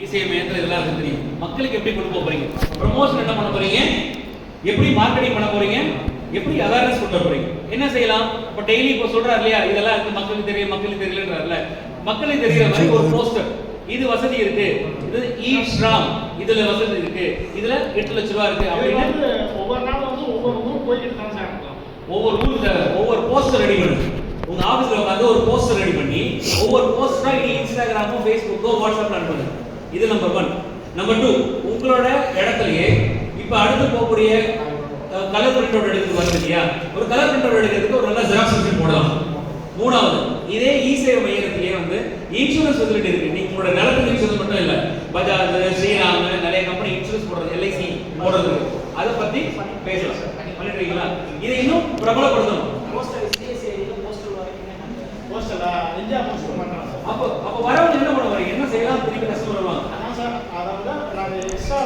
இசை மையத்தில் இதெல்லாம் இருக்கு தெரியும். மக்களுக்கு எப்படி கொண்டு போக போறீங்க, ப்ரமோஷன் என்ன பண்ண போறீங்க, எப்படி மார்க்கெட்டிங் பண்ண போறீங்க, எப்படி அவேர்னஸ் கொண்டு போறீங்க, என்ன செய்யலாம். இப்போ டெய்லி இப்போ சொல்றாரு இல்லையா, இதெல்லாம் இருக்கு மக்களுக்கு தெரியும் மக்களுக்கு தெரியலன்றாருல, மக்களுக்கு தெரியுற மாதிரி ஒரு போஸ்டர், இது வசதி இருக்கு, இது ஈஸ்ராம், இதுல வசதி இருக்கு, இதுல 8 லட்சம் ரூபாய் இருக்கு அப்படின்னு ஒவ்வொரு நாளும் வந்து ஒவ்வொரு ஊருக்கு போயிட்டு தான் சார் ஒவ்வொரு ஊருக்கு ஒவ்வொரு போஸ்டர் ரெடி பண்ணுங்க. உங்க ஆபீஸ்ல உட்காந்து ஒரு போஸ்டர் ரெடி பண்ணி ஒவ்வொரு போஸ்டரா இன்ஸ்டாகிராமோ ஃபேஸ்புக்கோ வாட்ஸ்அப்ல அனுப்புங்க. இது நம்பர் 1. நம்பர் 2, உங்களோட இடத்துலயே இப்ப அடுத்து போகக்கூடிய கலர் பிரிண்ட் அவுட் எடுத்து வருது இல்லையா, ஒரு கலர் பிரிண்ட் அவுட் எடுக்கிறதுக்கு ஒரு நல்ல ஜெராக்ஸ் மிஷின் போடலாம். 3வது, இதே இ-சேவை மையத்திலேயே வந்து இன்சூரன்ஸ் ஃபெசிலிட்டி இருக்கு. நீங்க உங்களோட நிலத்துக்கு இன்சூரன்ஸ் மட்டும் இல்ல, பஜாஜ், ஸ்ரீராம், நிறைய கம்பெனி இன்சூரன்ஸ் போடுறது, LIC போடுறது, அதை பத்தி பேசலாம். பண்ணிடுறீங்களா? இதை இன்னும் பிரபலப்படுத்தணும். இந்தியா போஸ்ட் பண்றாங்க. அப்போ வரவங்க என்ன பண்ண வரீங்க, என்ன செய்யலாம், திருப்பி கஷ்டம் வருவாங்க. அதான் சார், அதை விட நாங்கள் எக்ஸ்ட்ரா